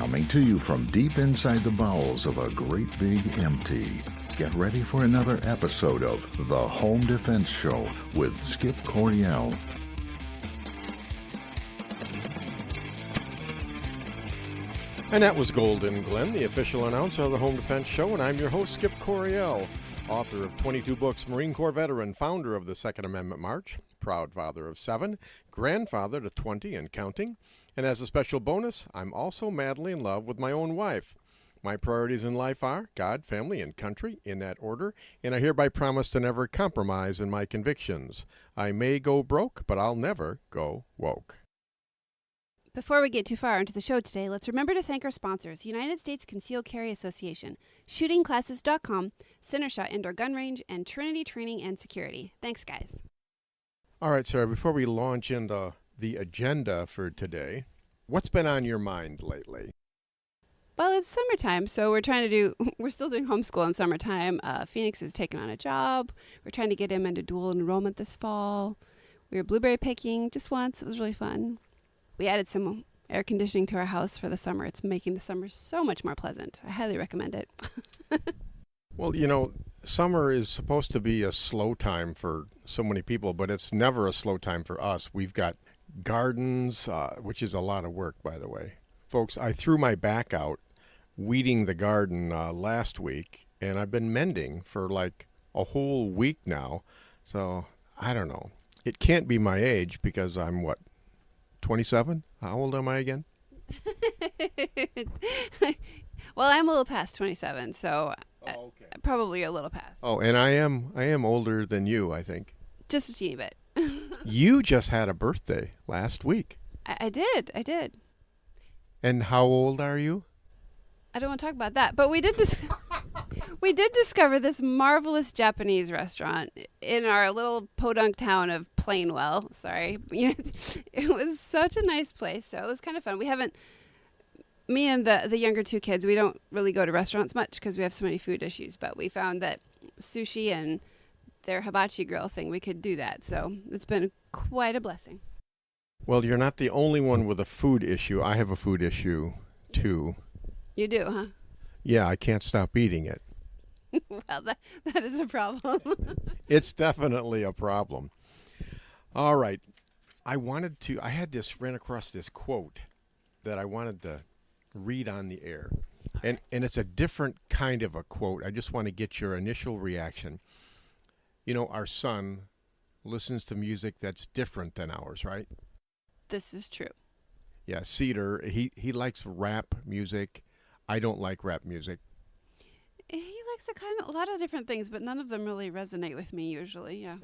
Coming to you from deep inside the bowels of a great big empty. Get ready for another episode of The Home Defense Show with Skip Coryell. And that was Golden Glenn, the official announcer of the Home Defense Show, and I'm your host, Skip Coryell, author of 22 books, Marine Corps veteran, founder of the Second Amendment March, proud father of 7, grandfather to 20 and counting, and as a special bonus, I'm also madly in love with my own wife. My priorities in life are God, family, and country, in that order, and I hereby promise to never compromise in my convictions. I may go broke, but I'll never go woke. Before we get too far into the show today, let's remember to thank our sponsors, United States Concealed Carry Association, ShootingClasses.com, Centershot Indoor Gun Range, and Trinity Training and Security. Thanks, guys. All right, Sarah, before we launch into the agenda for today, what's been on your mind lately? Well, it's summertime, so we're still doing homeschool in summertime. Phoenix is taking on a job. We're trying to get him into dual enrollment this fall. We were blueberry picking just once. It was really fun. We added some air conditioning to our house for the summer. It's making the summer so much more pleasant. I highly recommend it. Well, you know, summer is supposed to be a slow time for so many people, but it's never a slow time for us. We've got gardens, which is a lot of work, by the way. Folks, I threw my back out weeding the garden last week, and I've been mending for like a whole week now. So, I don't know. It can't be my age because I'm, 27? How old am I again? Well, I'm a little past 27, so okay. Probably a little past. Oh, and I am older than you, I think. Just a teeny bit. You just had a birthday last week. I did. And how old are you? I don't want to talk about that, but we did discover this marvelous Japanese restaurant in our little podunk town of Plainwell. Sorry. It was such a nice place, so it was kind of fun. Me and the younger two kids, we don't really go to restaurants much because we have so many food issues, but we found that sushi and their hibachi grill thing, we could do that. So it's been quite a blessing. Well, you're not the only one with a food issue. I have a food issue, too. You do, huh? Yeah, I can't stop eating it. Well, that is a problem. It's definitely a problem. All right. I ran across this quote that I wanted to read on the air. And it's a different kind of a quote. I just want to get your initial reaction. You know, our son listens to music that's different than ours, right? This is true. Yeah, Cedar, he likes rap music. I don't like rap music. He likes a lot of different things, but none of them really resonate with me usually, yeah.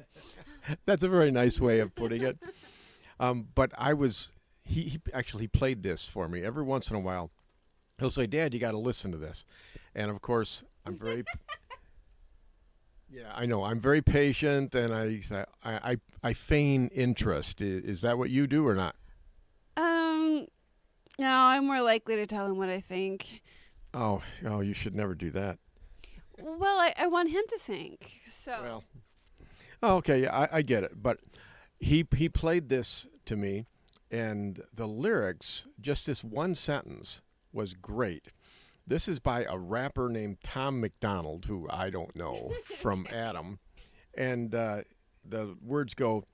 That's a very nice way of putting it. But he actually played this for me. Every once in a while, he'll say, Dad, you got to listen to this. And of course, I'm very... Yeah, I know. I'm very patient, and I feign interest. Is that what you do or not? No, I'm more likely to tell him what I think. Oh, you should never do that. Well, I want him to think, so... Well, okay, yeah, I get it. But he played this to me, and the lyrics, just this one sentence, was great. This is by a rapper named Tom McDonald, who I don't know, from Adam. And the words go,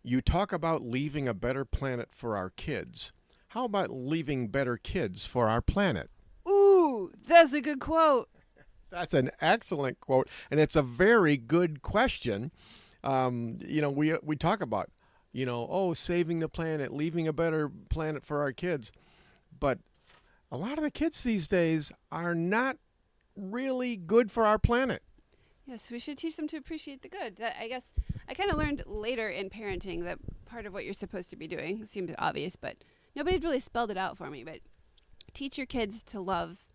you talk about leaving a better planet for our kids. How about leaving better kids for our planet? Ooh, that's a good quote. That's an excellent quote, and it's a very good question. We talk about, saving the planet, leaving a better planet for our kids. But a lot of the kids these days are not really good for our planet. Yes, we should teach them to appreciate the good. I guess I kind of learned later in parenting that part of what you're supposed to be doing seems obvious, but nobody really spelled it out for me. But teach your kids to love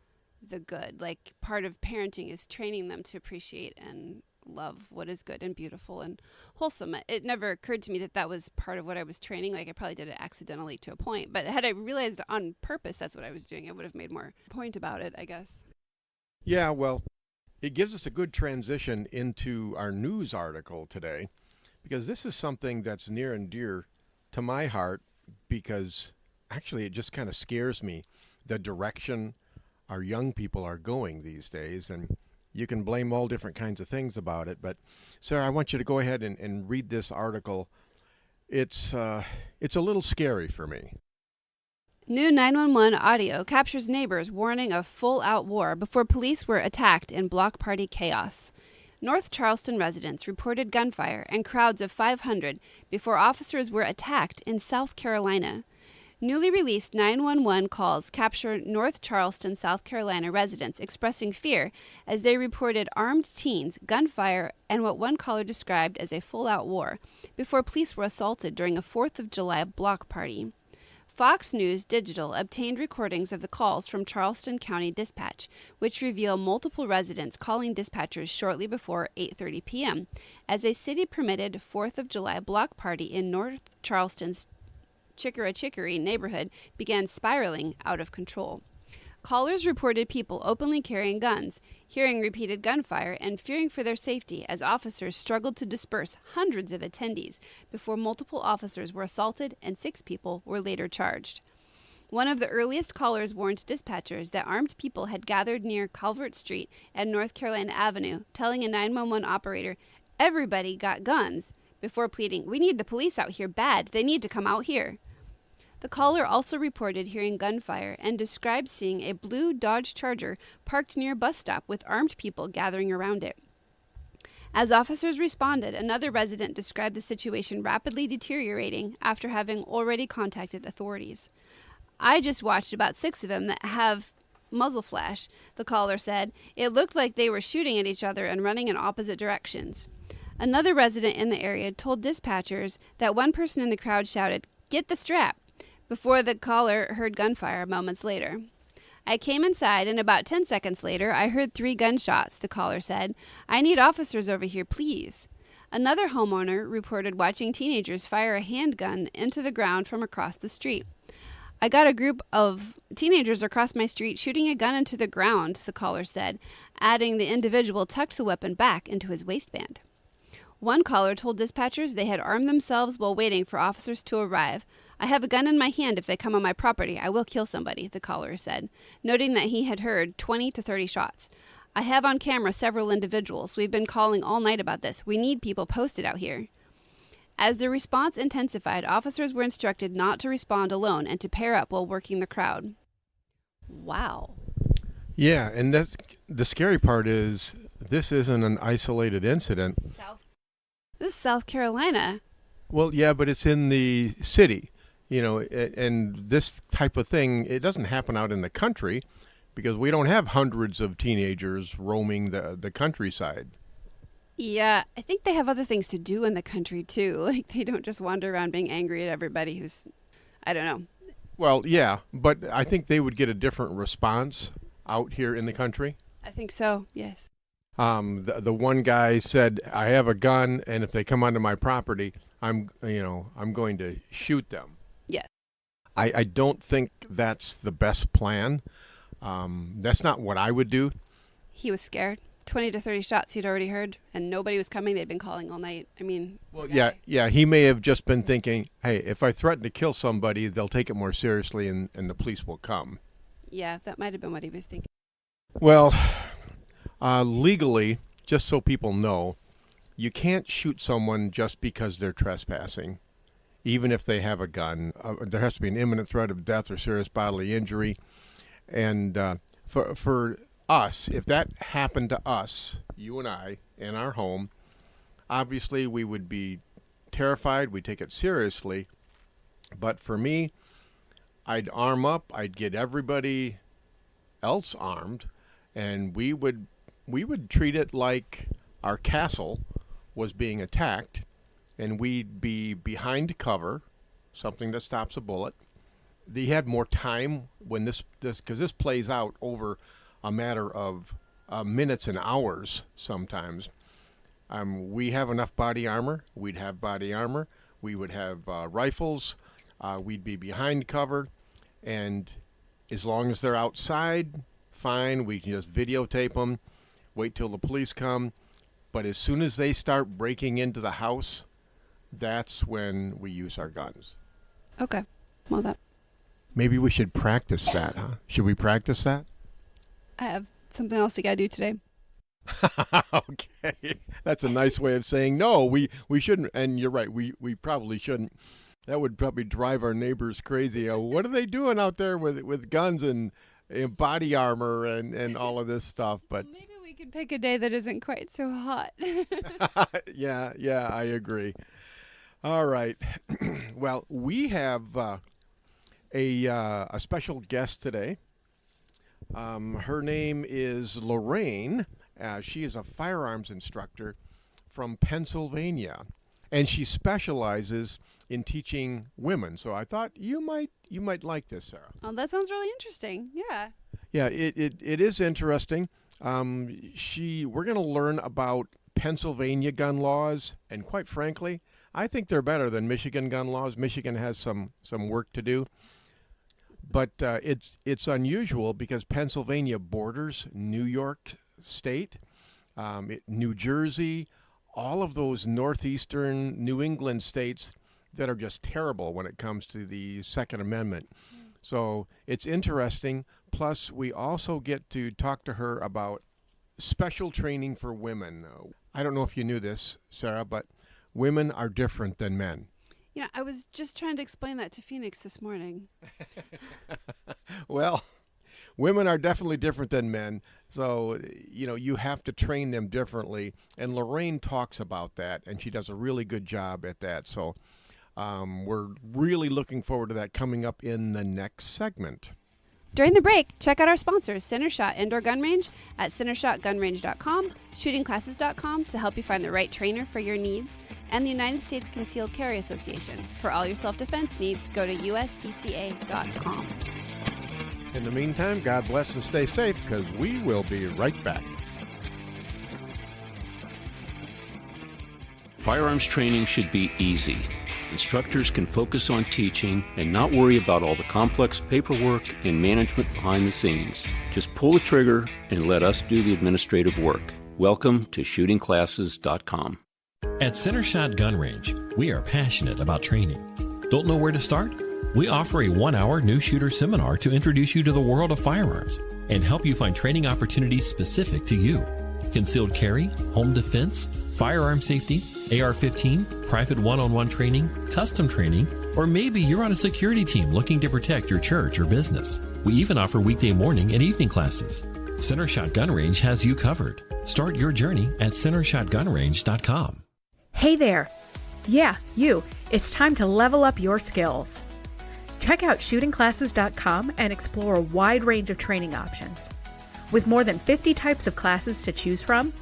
the good. Like, part of parenting is training them to appreciate and love what is good and beautiful and wholesome. It never occurred to me that was part of what I was training. Like, I probably did it accidentally to a point, but had I realized on purpose that's what I was doing, I would have made more point about it, I guess. Yeah, well, it gives us a good transition into our news article today, because this is something that's near and dear to my heart, because actually it just kind of scares me the direction our young people are going these days, and you can blame all different kinds of things about it. But Sarah, I want you to go ahead and read this article. It's a little scary for me. New 911 audio captures neighbors warning of full-out war before police were attacked in block party chaos. North Charleston residents reported gunfire and crowds of 500 before officers were attacked in South Carolina. Newly released 911 calls capture North Charleston, South Carolina residents expressing fear as they reported armed teens, gunfire, and what one caller described as a full-out war before police were assaulted during a 4th of July block party. Fox News Digital obtained recordings of the calls from Charleston County Dispatch, which reveal multiple residents calling dispatchers shortly before 8:30 p.m. as a city-permitted 4th of July block party in North Charleston's Chickara neighborhood began spiraling out of control. Callers reported people openly carrying guns, hearing repeated gunfire, and fearing for their safety as officers struggled to disperse hundreds of attendees before multiple officers were assaulted and 6 people were later charged. One of the earliest callers warned dispatchers that armed people had gathered near Calvert Street and North Carolina Avenue, telling a 911 operator, "Everybody got guns," before pleading, "We need the police out here bad. They need to come out here." The caller also reported hearing gunfire and described seeing a blue Dodge Charger parked near a bus stop with armed people gathering around it. As officers responded, another resident described the situation rapidly deteriorating after having already contacted authorities. "I just watched about 6 of them that have muzzle flash," the caller said. "It looked like they were shooting at each other and running in opposite directions." Another resident in the area told dispatchers that one person in the crowd shouted, "Get the strap," before the caller heard gunfire moments later. "I came inside, and about 10 seconds later, I heard 3 gunshots," the caller said. "I need officers over here, please." Another homeowner reported watching teenagers fire a handgun into the ground from across the street. "I got a group of teenagers across my street shooting a gun into the ground," the caller said, adding the individual tucked the weapon back into his waistband. One caller told dispatchers they had armed themselves while waiting for officers to arrive. "I have a gun in my hand. If they come on my property, I will kill somebody," the caller said, noting that he had heard 20 to 30 shots. "I have on camera several individuals. We've been calling all night about this. We need people posted out here." As the response intensified, officers were instructed not to respond alone and to pair up while working the crowd. Wow. Yeah, and that's the scary part is this isn't an isolated incident. This is South Carolina. Well, yeah, but it's in the city, and this type of thing, it doesn't happen out in the country because we don't have hundreds of teenagers roaming the countryside. Yeah, I think they have other things to do in the country, too. Like, they don't just wander around being angry at everybody who's, I don't know. Well, yeah, but I think they would get a different response out here in the country. I think so, yes. The one guy said, "I have a gun, and if they come onto my property, I'm going to shoot them." Yes. I don't think that's the best plan. That's not what I would do. He was scared. 20 to 30 shots he'd already heard, and nobody was coming. They'd been calling all night. I mean, well, yeah. He may have just been thinking, "Hey, if I threaten to kill somebody, they'll take it more seriously, and the police will come." Yeah, that might have been what he was thinking. Well, legally, just so people know, you can't shoot someone just because they're trespassing, even if they have a gun. There has to be an imminent threat of death or serious bodily injury. And for us, if that happened to us, you and I, in our home, obviously we would be terrified. We'd take it seriously. But for me, I'd arm up. I'd get everybody else armed, and we would treat it like our castle was being attacked, and we'd be behind cover, something that stops a bullet. They had more time when this because this plays out over a matter of minutes and hours sometimes. We have enough body armor. We'd have body armor. We would have rifles. We'd be behind cover, and as long as they're outside, fine. We can just videotape them, wait till the police come. But as soon as they start breaking into the house, that's when we use our guns. Okay. Well, Maybe we should practice that, huh? Should we practice that? I have something else to gotta do today. Okay. That's a nice way of saying no, we shouldn't. And you're right, we probably shouldn't. That would probably drive our neighbors crazy. What are they doing out there with guns and body armor and all of this stuff? But maybe we could pick a day that isn't quite so hot. Yeah, I agree. All right. Well, we have a special guest today. Her name is Lorraine. She is a firearms instructor from Pennsylvania, and she specializes in teaching women. So I thought you might like this, Sarah. Oh, that sounds really interesting. Yeah. Yeah, it is interesting. We're going to learn about Pennsylvania gun laws, and quite frankly, I think they're better than Michigan gun laws. Michigan has some work to do. But it's unusual because Pennsylvania borders New York State, New Jersey, all of those northeastern New England states that are just terrible when it comes to the Second Amendment. So it's interesting. Plus, we also get to talk to her about special training for women. I don't know if you knew this, Sarah, but women are different than men. You know, I was just trying to explain that to Phoenix this morning. Well, women are definitely different than men. So, you have to train them differently. And Lorraine talks about that, and she does a really good job at that. So we're really looking forward to that coming up in the next segment. During the break, check out our sponsors, Center Shot Indoor Gun Range at centershotgunrange.com, shootingclasses.com to help you find the right trainer for your needs, and the United States Concealed Carry Association. For all your self-defense needs, go to uscca.com. In the meantime, God bless and stay safe, because we will be right back. Firearms training should be easy. Instructors can focus on teaching and not worry about all the complex paperwork and management behind the scenes. Just pull the trigger and let us do the administrative work. Welcome to shootingclasses.com. At Center Shot Gun Range, we are passionate about training. Don't know where to start? We offer a 1-hour new shooter seminar to introduce you to the world of firearms and help you find training opportunities specific to you. Concealed carry, home defense, firearm safety, AR-15, private one-on-one training, custom training, or maybe you're on a security team looking to protect your church or business. We even offer weekday morning and evening classes. Center Shot Gun Range has you covered. Start your journey at centershotgunrange.com. Hey there. Yeah, you. It's time to level up your skills. Check out shootingclasses.com and explore a wide range of training options. With more than 50 types of classes to choose from,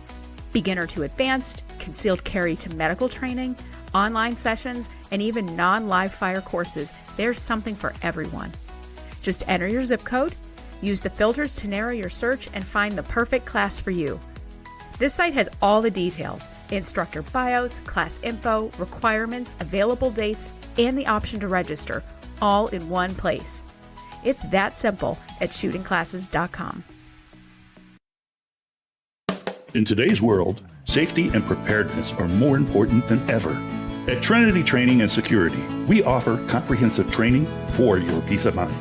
beginner to advanced, concealed carry to medical training, online sessions, and even non-live fire courses, there's something for everyone. Just enter your zip code, use the filters to narrow your search, and find the perfect class for you. This site has all the details: instructor bios, class info, requirements, available dates, and the option to register, all in one place. It's that simple at shootingclasses.com. In today's world, safety and preparedness are more important than ever. At Trinity Training and Security, we offer comprehensive training for your peace of mind.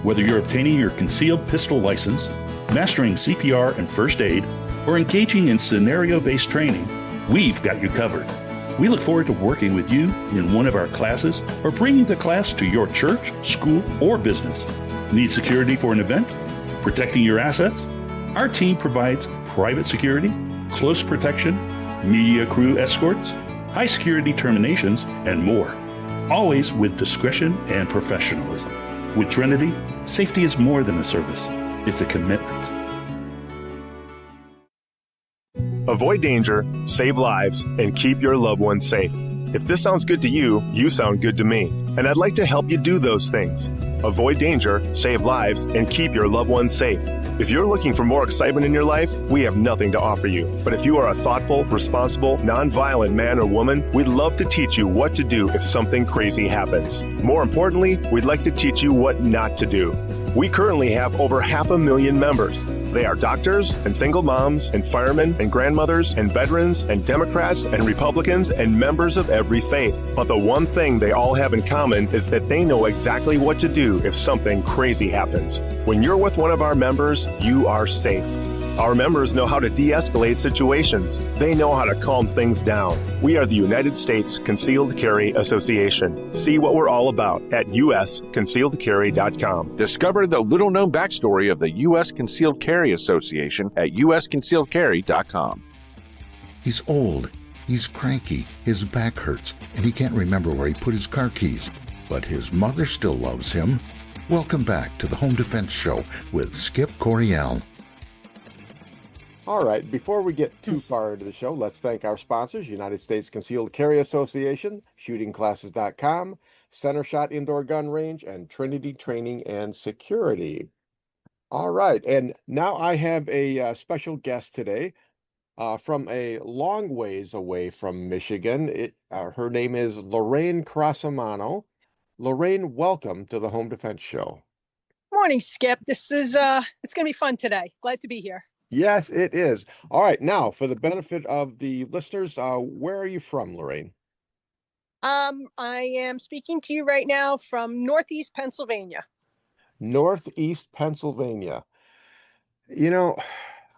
Whether you're obtaining your concealed pistol license, mastering CPR and first aid, or engaging in scenario-based training, we've got you covered. We look forward to working with you in one of our classes or bringing the class to your church, school, or business. Need security for an event? Protecting your assets? Our team provides private security, close protection, media crew escorts, high security terminations, and more. Always with discretion and professionalism. With Trinity, safety is more than a service. It's a commitment. Avoid danger, save lives, and keep your loved ones safe. If this sounds good to you, you sound good to me. And I'd like to help you do those things. Avoid danger, save lives, and keep your loved ones safe. If you're looking for more excitement in your life, we have nothing to offer you. But if you are a thoughtful, responsible, nonviolent man or woman, we'd love to teach you what to do if something crazy happens. More importantly, we'd like to teach you what not to do. We currently have over 500,000 members. They are doctors and single moms and firemen and grandmothers and veterans and Democrats and Republicans and members of every faith. But the one thing they all have in common is that they know exactly what to do if something crazy happens. When you're with one of our members, you are safe. Our members know how to de-escalate situations. They know how to calm things down. We are the United States Concealed Carry Association. See what we're all about at usconcealedcarry.com. Discover the little-known backstory of the U.S. Concealed Carry Association at usconcealedcarry.com. He's old, he's cranky, his back hurts, and he can't remember where he put his car keys. But his mother still loves him. Welcome back to the Home Defense Show with Skip Coryell. All right, before we get too far into the show, let's thank our sponsors, United States Concealed Carry Association, shootingclasses.com, Center Shot Indoor Gun Range, and Trinity Training and Security. All right, and now I have a special guest today from a long ways away from Michigan. Her name is Lorraine Crescimanno. Lorraine, welcome to the Home Defense Show. Morning, Skip. This is it's going to be fun today. Glad to be here. Yes, it is. All right. Now, for the benefit of the listeners, where are you from, Lorraine? I am speaking to you right now from Northeast Pennsylvania. Northeast Pennsylvania. You know,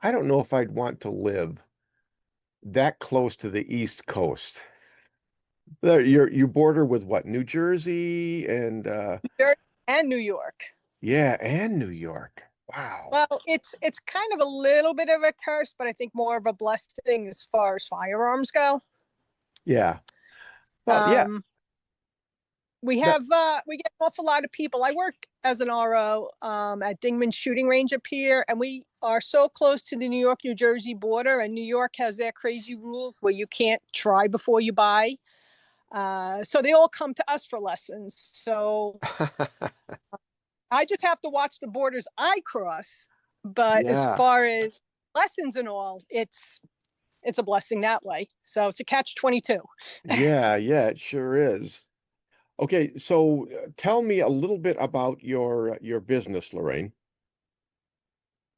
I don't know if I'd want to live that close to the East Coast. You border with what? New Jersey and New Jersey and New York. Yeah, and New York. Wow. Well, it's kind of a little bit of a curse, but I think more of a blessing as far as firearms go. Yeah. Well, yeah. We get an awful lot of people. I work as an RO at Dingman Shooting Range up here, and we are so close to the New York, New Jersey border, and New York has their crazy rules where you can't try before you buy. So they all come to us for lessons. So I just have to watch the borders I cross. But as far as lessons and all, it's a blessing that way. So it's a catch-22. Yeah, it sure is. Okay, so tell me a little bit about your business, Lorraine.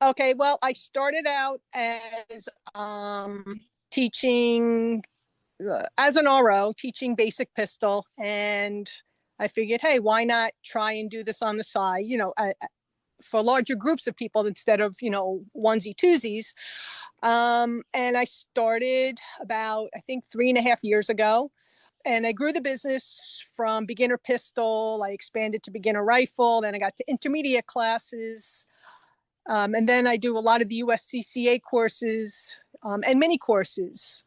Okay, well, I started out as teaching as an RO, teaching basic pistol, and I figured, hey, why not try and do this on the side, for larger groups of people instead of, onesie twosies. And I started about, I think, 3.5 years ago. And I grew the business from beginner pistol. I expanded to beginner rifle. Then I got to intermediate classes. And then I do a lot of the USCCA courses and mini courses.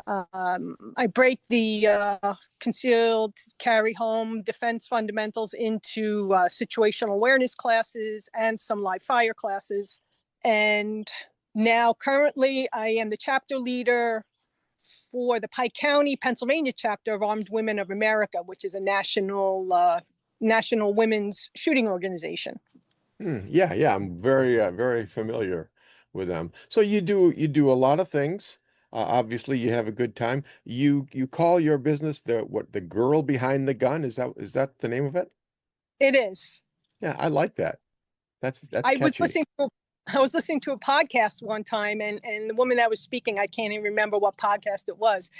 I break the concealed carry home defense fundamentals into situational awareness classes and some live fire classes. And now currently I am the chapter leader for the Pike County, Pennsylvania chapter of Armed Women of America, which is a national women's shooting organization. Yeah, I'm very, very familiar with them. So you do a lot of things. Obviously, you have a good time. You call your business the girl behind the gun? Is that the name of it? It is. Yeah, I like that. That's I catchy. was listening to a podcast one time, and the woman that was speaking, I can't even remember what podcast it was,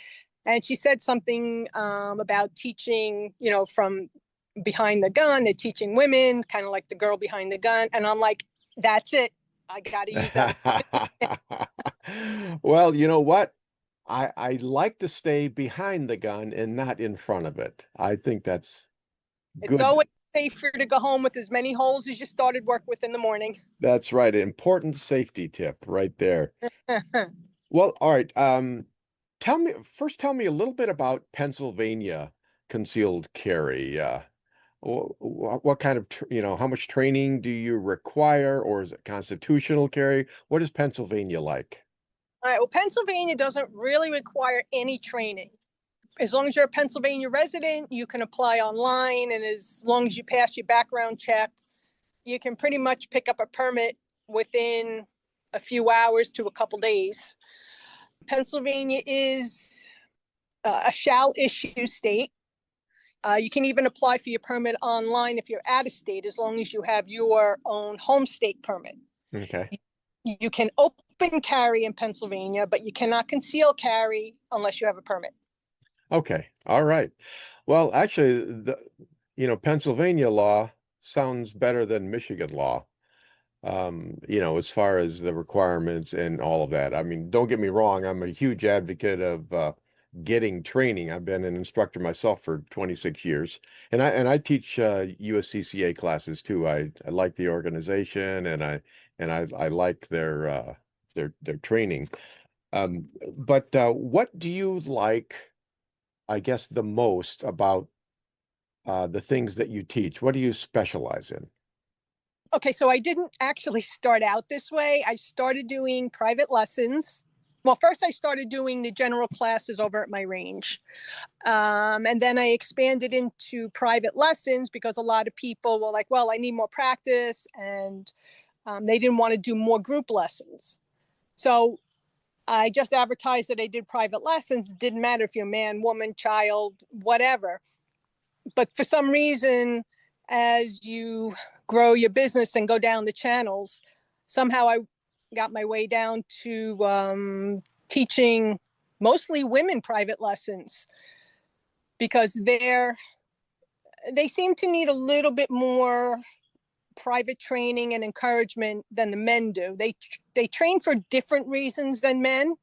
and she said something about teaching, from behind the gun. They're teaching women, kind of like the girl behind the gun, and I'm like, that's it. I got to use that. Well, you know what? I like to stay behind the gun and not in front of it. I think that's good. It's always safer to go home with as many holes as you started work with in the morning. That's right. Important safety tip right there. Well, all right. Tell me a little bit about Pennsylvania concealed carry. What kind of, how much training do you require, or is it constitutional carry? What is Pennsylvania like? All right. Well, Pennsylvania doesn't really require any training. As long as you're a Pennsylvania resident, you can apply online. And as long as you pass your background check, you can pretty much pick up a permit within a few hours to a couple days. Pennsylvania is a shall issue state. You can even apply for your permit online if you're out of state, as long as you have your own home state permit. Okay. You can open carry in Pennsylvania, but you cannot conceal carry unless you have a permit. Okay. All right. Well, actually, Pennsylvania law sounds better than Michigan law. As far as the requirements and all of that. I mean, don't get me wrong, I'm a huge advocate of getting training. I've been an instructor myself for 26 years, and I teach USCCA classes too. I like the organization, and I like their training. But what do you like, I guess, the most about the things that you teach? What do you specialize in? Okay, so I didn't actually start out this way. I started doing private lessons. Well, first I started doing the general classes over at my range. And then I expanded into private lessons because a lot of people were like, well, I need more practice. And they didn't want to do more group lessons. So I just advertised that I did private lessons. It didn't matter if you're a man, woman, child, whatever. But for some reason, as you grow your business and go down the channels, somehow I got my way down to teaching mostly women private lessons because they seem to need a little bit more private training and encouragement than the men do. They train for different reasons than men,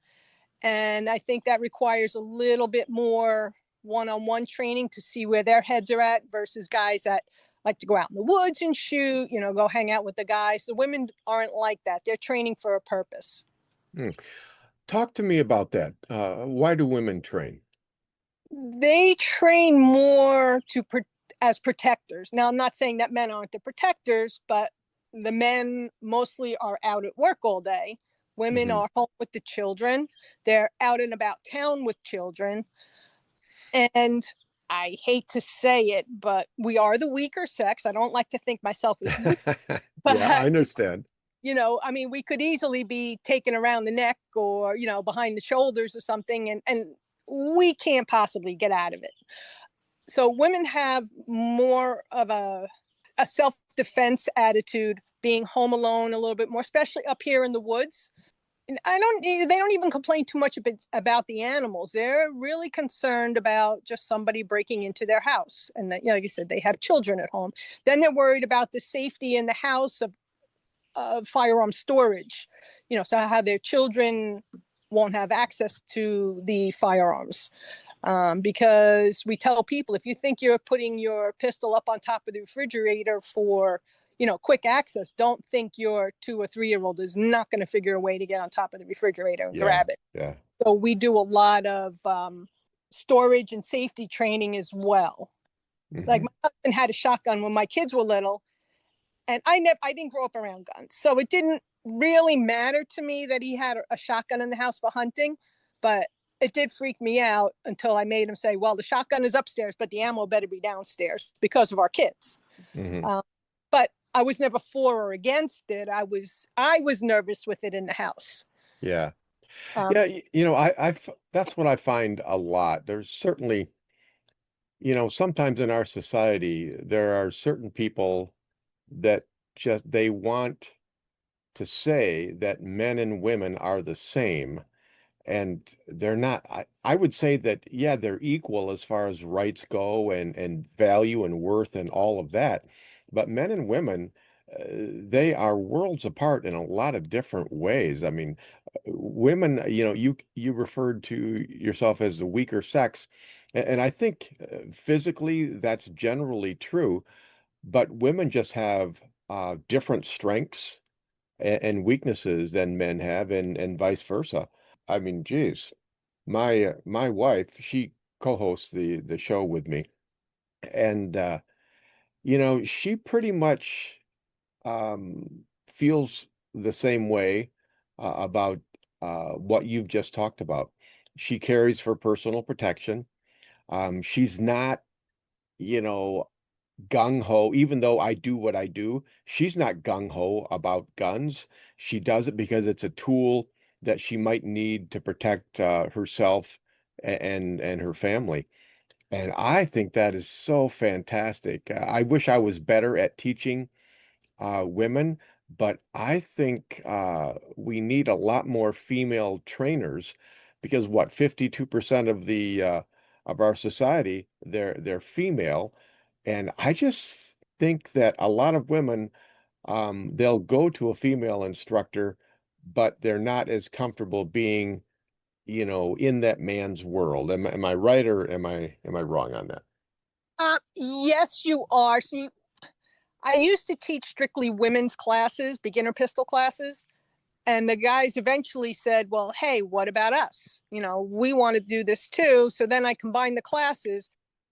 and I think that requires a little bit more one-on-one training to see where their heads are at versus guys that like to go out in the woods and shoot, go hang out with the guys. The women aren't like that. They're training for a purpose. Talk to me about that. Why do women train? They train more as protectors. Now, I'm not saying that men aren't the protectors, but the men mostly are out at work all day. Women are home with the children. They're out and about town with children. And I hate to say it, but we are the weaker sex. I don't like to think myself as weak. Yeah, I understand. I mean, we could easily be taken around the neck or, behind the shoulders or something, and we can't possibly get out of it. So women have more of a self-defense attitude, being home alone a little bit more, especially up here in the woods. And they don't even complain too much about the animals. They're really concerned about just somebody breaking into their house. And that, like you said, they have children at home. Then they're worried about the safety in the house of firearm storage, so how their children won't have access to the firearms. Because we tell people, if you think you're putting your pistol up on top of the refrigerator for, quick access, don't think your 2 or 3-year-old is not going to figure a way to get on top of the refrigerator and grab it. Yeah. So we do a lot of storage and safety training as well. Like my husband had a shotgun when my kids were little, and I didn't grow up around guns. So it didn't really matter to me that he had a shotgun in the house for hunting, but it did freak me out until I made him say, well, the shotgun is upstairs, but the ammo better be downstairs because of our kids. But I was never for or against it. I was nervous with it in the house. Yeah. Yeah. That's what I find a lot. There's certainly, sometimes in our society, there are certain people that they want to say that men and women are the same. And they're not. I would say that, yeah, they're equal as far as rights go and value and worth and all of that. But men and women, they are worlds apart in a lot of different ways. I mean, women, you referred to yourself as the weaker sex. And I think physically that's generally true. But women just have different strengths and weaknesses than men have, and vice versa. I mean, geez, my wife, she co-hosts the show with me, and she pretty much feels the same way about what you've just talked about. She carries for personal protection. She's not, you know, gung ho, even though I do what I do, she's not gung ho about guns. She does it because it's a tool that she might need to protect herself and her family. And I think that is so fantastic. I wish I was better at teaching women, but I think we need a lot more female trainers because what, 52% of the of our society, they're female, and I just think that a lot of women they'll go to a female instructor, but they're not as comfortable being, in that man's world. Am I right or am I wrong on that? Yes, you are. See, I used to teach strictly women's classes, beginner pistol classes. And the guys eventually said, well, hey, what about us? We want to do this too. So then I combined the classes,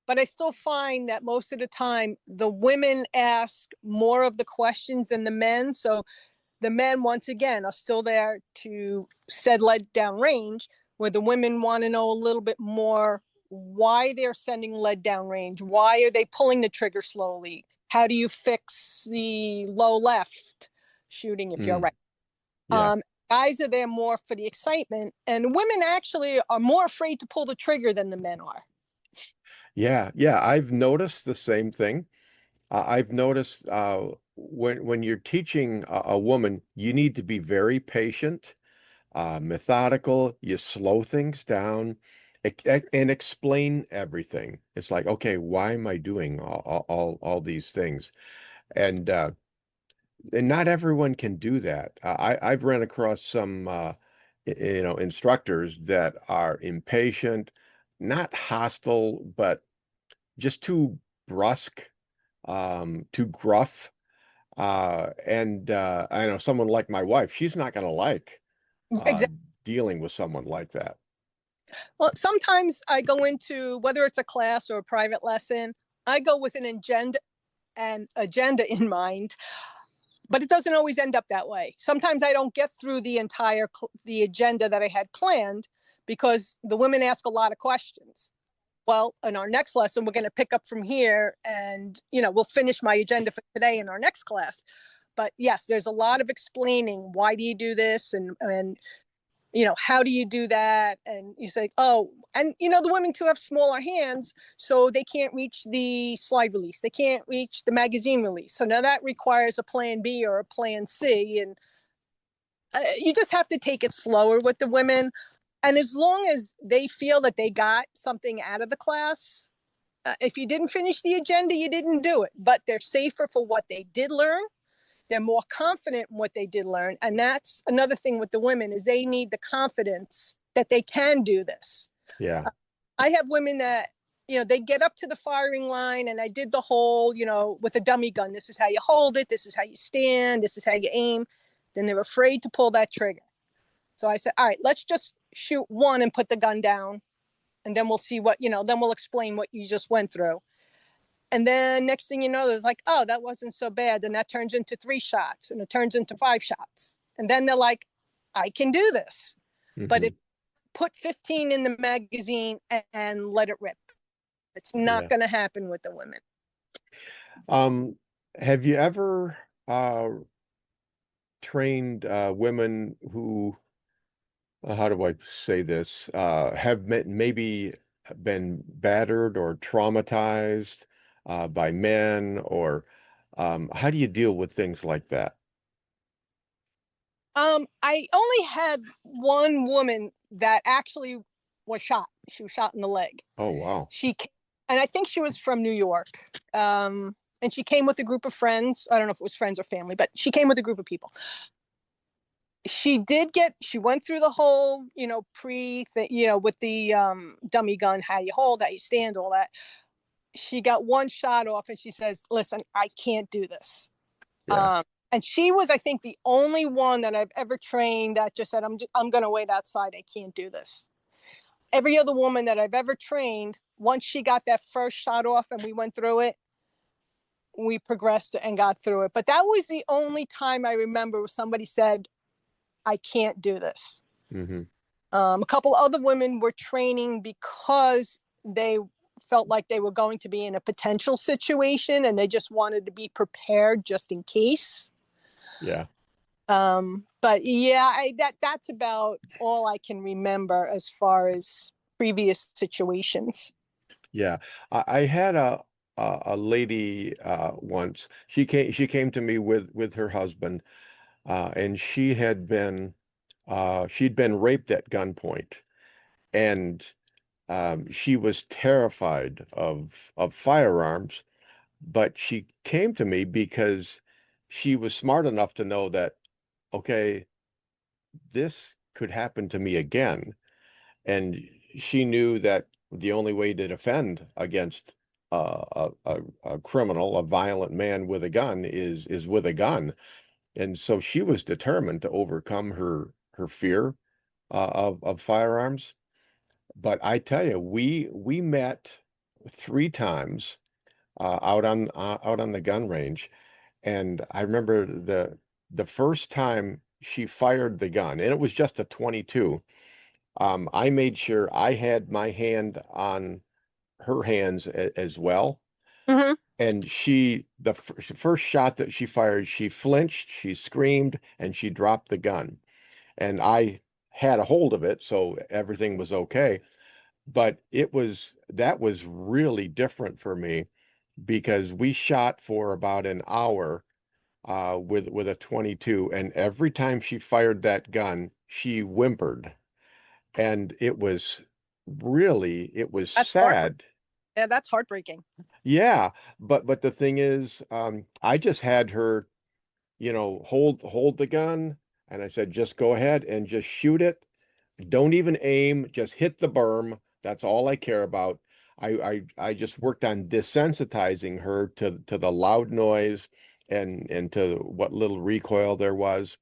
but I still find that most of the time the women ask more of the questions than the men. So the men, once again, are still there to set lead down range, where the women want to know a little bit more why they're sending lead down range. Why are they pulling the trigger slowly? How do you fix the low left shooting if you're right? Yeah. Guys are there more for the excitement, and women actually are more afraid to pull the trigger than the men are. Yeah, yeah, I've noticed the same thing. I've noticed when you're teaching a woman, you need to be very patient, methodical. You slow things down and explain everything. It's like, okay, why am I doing all these things? And not everyone can do that. I've run across some instructors that are impatient, not hostile, but just too brusque, too gruff. And I know someone like my wife, she's not going to like uh, Exactly. dealing with someone like that. Well, sometimes I go into, whether it's a class or a private lesson, I go with an agenda in mind, but it doesn't always end up that way. Sometimes I don't get through the entire the agenda that I had planned because the women ask a lot of questions. Well, in our next lesson, we're going to pick up from here, and we'll finish my agenda for today in our next class. But yes, there's a lot of explaining, why do you do this, and how do you do that? And you say, oh, and the women too have smaller hands, so they can't reach the slide release, they can't reach the magazine release, so now that requires a plan B or a plan C. And you just have to take it slower with the women. And as long as they feel that they got something out of the class, if you didn't finish the agenda, you didn't do it, but they're safer for what they did learn. They're more confident in what they did learn. And that's another thing with the women, is they need the confidence that they can do this. Yeah. I have women that, they get up to the firing line, and I did the whole, with a dummy gun, this is how you hold it, this is how you stand, this is how you aim. Then they're afraid to pull that trigger. So I said, all right, let's just shoot one and put the gun down. And then we'll see what, then we'll explain what you just went through. And then next thing you know, there's like, oh, that wasn't so bad. Then that turns into 3 shots, and it turns into 5 shots. And then they're like, I can do this. But it put 15 in the magazine and let it rip. It's not going to happen with the women. Have you ever trained women who, how do I say this, have maybe been battered or traumatized by men, or how do you deal with things like that? I only had one woman that actually was shot. She was shot in the leg. Oh, wow. And I think she was from New York. And she came with a group of friends. I don't know if it was friends or family, but she came with a group of people. She went through the whole, with the dummy gun, how you hold, how you stand, all that. She got one shot off, and she says, listen, I can't do this. Yeah. And she was, I think, the only one that I've ever trained that just said, I'm going to wait outside. I can't do this. Every other woman that I've ever trained, once she got that first shot off and we went through it, we progressed and got through it. But that was the only time I remember where somebody said, I can't do this. A couple other women were training because they felt like they were going to be in a potential situation, and they just wanted to be prepared just in case. Yeah. But yeah, that's about all I can remember as far as previous situations. Yeah, I had a lady once. She came to me with her husband, and she'd been raped at gunpoint, and she was terrified of firearms. But she came to me because she was smart enough to know that, okay, this could happen to me again. And she knew that the only way to defend against a criminal, a violent man with a gun is with a gun. And so she was determined to overcome her fear of firearms. But I tell you, we met 3 times out on the gun range, and I remember the first time she fired the gun, and it was just a 22. I made sure I had my hand on her hands as well. Hmm. And the first shot that she fired, she flinched, she screamed, and she dropped the gun. And I had a hold of it, so everything was okay. But that was really different for me because we shot for about an hour with a 22, and every time she fired that gun, she whimpered, and it was That's heartbreaking. sad. Yeah, that's heartbreaking. Yeah, but the thing is, I just had her, hold the gun, and I said, just go ahead and just shoot it. Don't even aim, just hit the berm. That's all I care about. I just worked on desensitizing her to the loud noise and to what little recoil there was.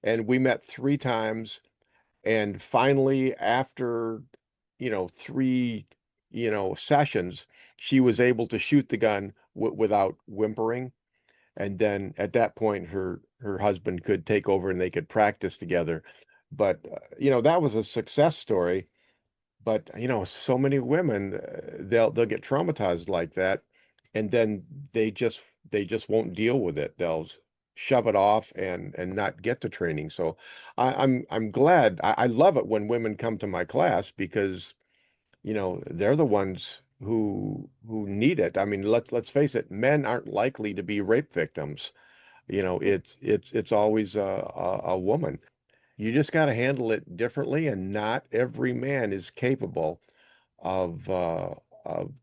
And we met 3 times. And finally, after, 3, sessions, she was able to shoot the gun without whimpering. And then at that point, her husband could take over and they could practice together. But, that was a success story. But, so many women, they'll get traumatized like that, and then they just won't deal with it. They'll shove it off and not get to training. So I'm glad. I love it when women come to my class because, they're the ones who need it. I mean, let's face it, men aren't likely to be rape victims. It's always a woman. You just got to handle it differently, and not every man is capable of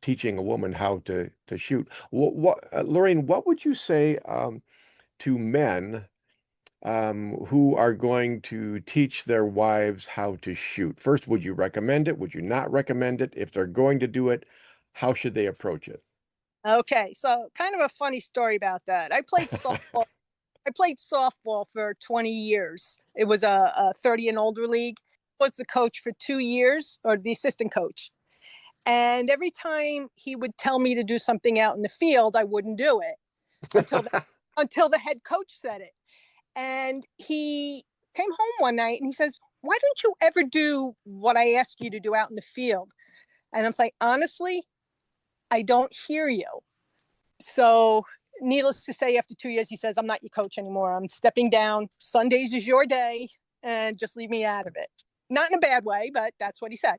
teaching a woman how to shoot. Lorraine, what would you say to men who are going to teach their wives how to shoot? First, would you recommend it? Would you not recommend it? If they're going to do it, how should they approach it? Okay, so kind of a funny story about that. I played softball. I played softball for 20 years. It was a 30 and older league. I was the coach for 2 years, or the assistant coach. And every time he would tell me to do something out in the field, I wouldn't do it until until the head coach said it. And he came home one night and he says, "Why don't you ever do what I ask you to do out in the field?" And I'm like, "Honestly, I don't hear you." So, needless to say, after 2 years, he says, "I'm not your coach anymore. I'm stepping down. Sundays is your day, and just leave me out of it." Not in a bad way, but that's what he said.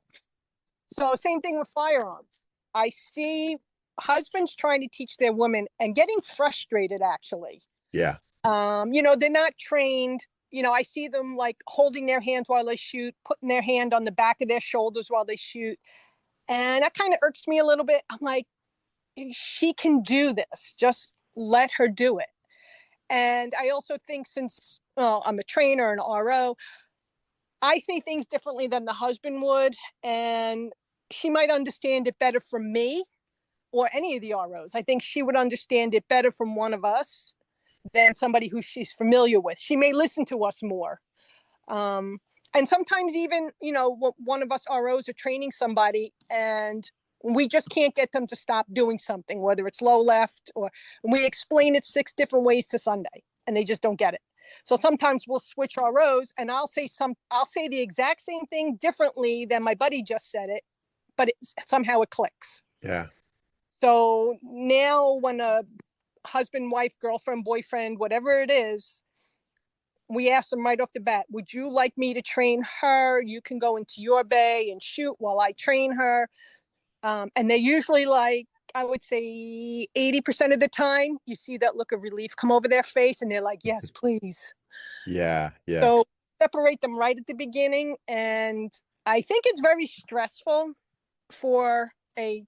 So, same thing with firearms. I see husbands trying to teach their women and getting frustrated, actually. Yeah. They're not trained. I see them like holding their hands while they shoot, putting their hand on the back of their shoulders while they shoot. And that kind of irks me a little bit. I'm like, she can do this. Just let her do it. And I also think, since I'm a trainer and RO, I see things differently than the husband would. And she might understand it better from me or any of the ROs. I think she would understand it better from one of us than somebody who she's familiar with. She may listen to us more. Um, and sometimes even, one of us ROs are training somebody and we just can't get them to stop doing something, whether it's low left, or we explain it 6 different ways to Sunday and they just don't get it. So sometimes we'll switch ROs and I'll say the exact same thing differently than my buddy just said it, but somehow it clicks. Yeah. So now when a husband, wife, girlfriend, boyfriend, whatever it is, we ask them right off the bat, "Would you like me to train her? You can go into your bay and shoot while I train her." And they usually, like, I would say 80% of the time, you see that look of relief come over their face and they're like, yes, please. Yeah, yeah, So separate them right at the beginning. And I think it's very stressful for a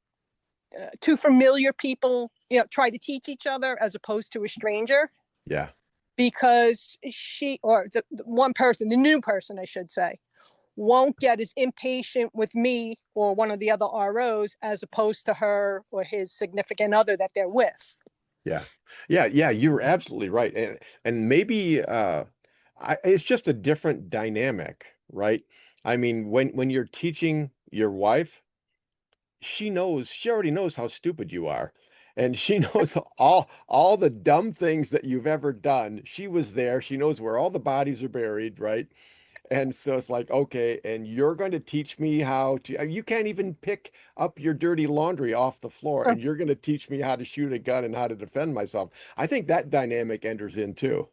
two familiar people, try to teach each other as opposed to a stranger, yeah. because she, or the one person, the new person, I should say, won't get as impatient with me or one of the other ROs as opposed to her or his significant other that they're with. Yeah. Yeah, yeah, you're absolutely right. And maybe it's just a different dynamic, right? I mean, when you're teaching your wife, she already knows how stupid you are. And she knows all the dumb things that you've ever done. She was there. She knows where all the bodies are buried, right? And so it's like, okay, and you're going to teach me how to, you can't even pick up your dirty laundry off the floor, and you're going to teach me how to shoot a gun and how to defend myself. I think that dynamic enters in too.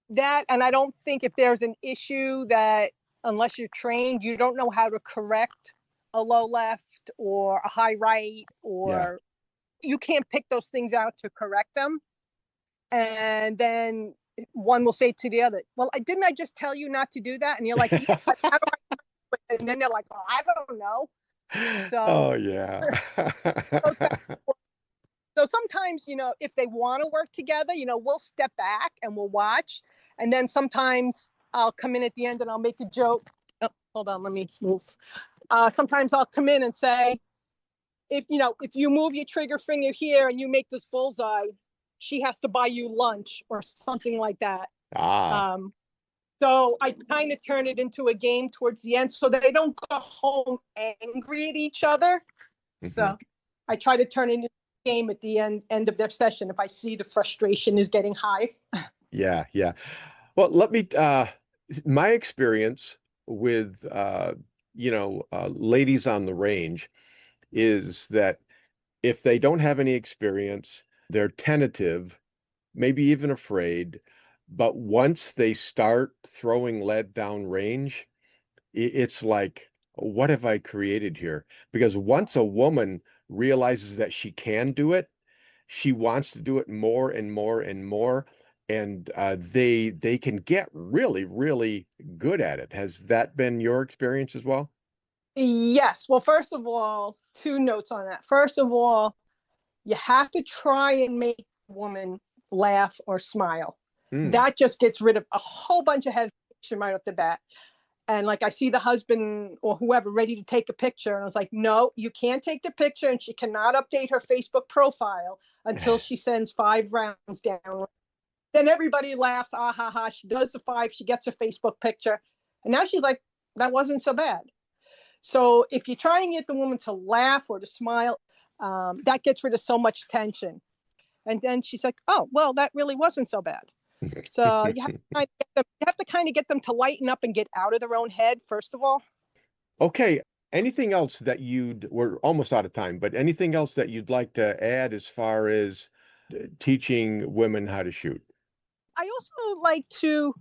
That, and I don't think if there's an issue that, unless you're trained, you don't know how to correct a low left or a high right, Yeah. or you can't pick those things out to correct them. And then one will say to the other, well, didn't I just tell you not to do that? And you're like, yeah, but how do I do it? And then they're like, well, I don't know. So Oh, yeah. goes back and forth. So sometimes, if they want to work together, we'll step back and we'll watch. And then sometimes I'll come in at the end and I'll make a joke. Oh, hold on, let me move. Sometimes I'll come in and say, if you move your trigger finger here and you make this bullseye, she has to buy you lunch or something like that. Ah, So I kind of turn it into a game towards the end so that they don't go home angry at each other. So I try to turn it into a game at the end of their session if I see the frustration is getting high. yeah, yeah. Well, my experience with, ladies on the range is that if they don't have any experience, they're tentative, maybe even afraid. But once they start throwing lead down range, it's like, what have I created here? Because once a woman realizes that she can do it, she wants to do it more and more and more. And they can get really, really good at it. Has that been your experience as well? Yes. Well, first of all, two notes on that. First of all, you have to try and make a woman laugh or smile. Mm. That just gets rid of a whole bunch of hesitation right off the bat. And like I see the husband or whoever ready to take a picture, and I was like, no, you can't take the picture, and she cannot update her Facebook profile until she sends 5 rounds down. Then everybody laughs, ah ha ha. She does the 5, she gets her Facebook picture, and now she's like, that wasn't so bad. So if you try and get the woman to laugh or to smile, that gets rid of so much tension. And then she's like, oh, well, that really wasn't so bad. So you have to kind of get them to lighten up and get out of their own head, first of all. Okay. Anything else that we're almost out of time, but anything else that you'd like to add as far as teaching women how to shoot? I also like to,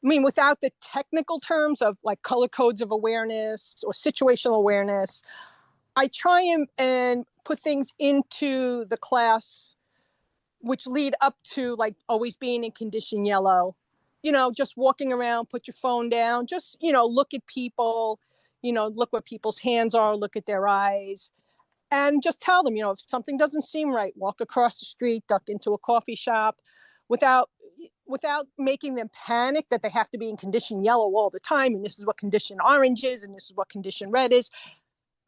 without the technical terms of like color codes of awareness or situational awareness, I try and put things into the class which lead up to like always being in condition yellow. Just walking around, put your phone down, just, look at people, look what people's hands are, look at their eyes, and just tell them, if something doesn't seem right, walk across the street, duck into a coffee shop without making them panic that they have to be in condition yellow all the time. And this is what condition orange is, and this is what condition red is.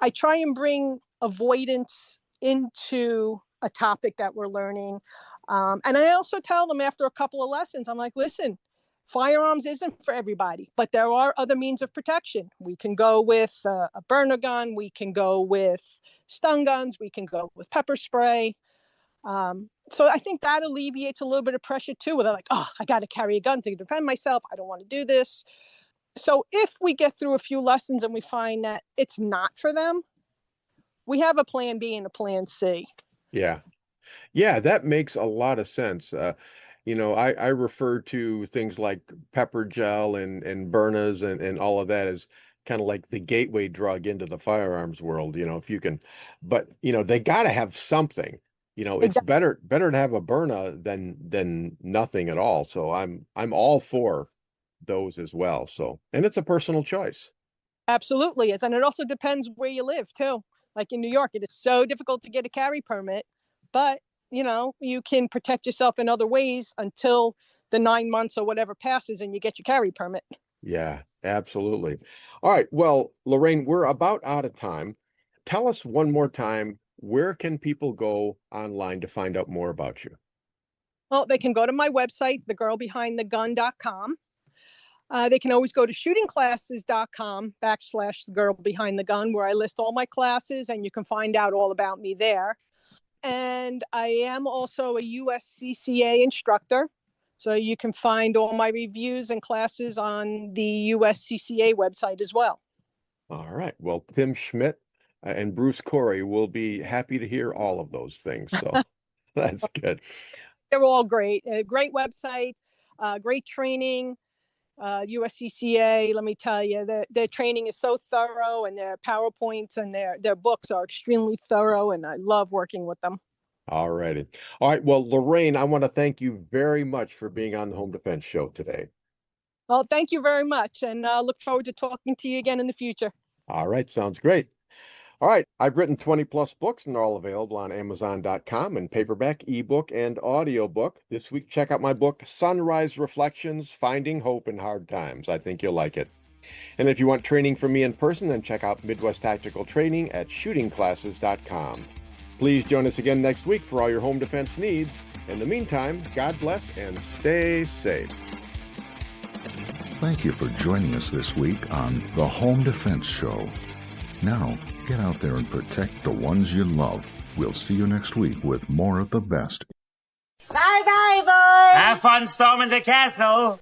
I try and bring avoidance into a topic that we're learning. And I also tell them after a couple of lessons, I'm like, listen, firearms isn't for everybody, but there are other means of protection. We can go with a burner gun. We can go with stun guns. We can go with pepper spray. So I think that alleviates a little bit of pressure too, where they're like, oh, I got to carry a gun to defend myself. I don't want to do this. So if we get through a few lessons and we find that it's not for them, we have a plan B and a plan C. Yeah. Yeah, that makes a lot of sense. I refer to things like pepper gel and Byrnas and all of that as kind of like the gateway drug into the firearms world, if you can, but they got to have something. It's Exactly. better to have a Byrna than nothing at all. So I'm all for those as well. So, and it's a personal choice. Absolutely is. And it also depends where you live too. Like in New York, it is so difficult to get a carry permit, but you can protect yourself in other ways until the 9 months or whatever passes and you get your carry permit. Yeah, absolutely. All right. Well, Lorraine, we're about out of time. Tell us one more time, where can people go online to find out more about you? Well, they can go to my website, thegirlbehindthegun.com. They can always go to shootingclasses.com/thegirlbehindthegun, where I list all my classes and you can find out all about me there. And I am also a USCCA instructor. So you can find all my reviews and classes on the USCCA website as well. All right. Well, Tim Schmidt and Bruce Corey will be happy to hear all of those things. So that's good. They're all great. Great website, great training. USCCA, let me tell you, their training is so thorough, and their PowerPoints and their books are extremely thorough, and I love working with them. All righty. All right. Well, Lorraine, I want to thank you very much for being on the Home Defense Show today. Well, thank you very much, and look forward to talking to you again in the future. All right. Sounds great. All right. I've written 20 plus books, and they're all available on Amazon.com in paperback, ebook, and audiobook. This week, check out my book, Sunrise Reflections, Finding Hope in Hard Times. I think you'll like it. And if you want training from me in person, then check out Midwest Tactical Training at shootingclasses.com. Please join us again next week for all your home defense needs. In the meantime, God bless and stay safe. Thank you for joining us this week on the Home Defense Show. Now, get out there and protect the ones you love. We'll see you next week with more of the best. Bye-bye, boys! Have fun storming the castle!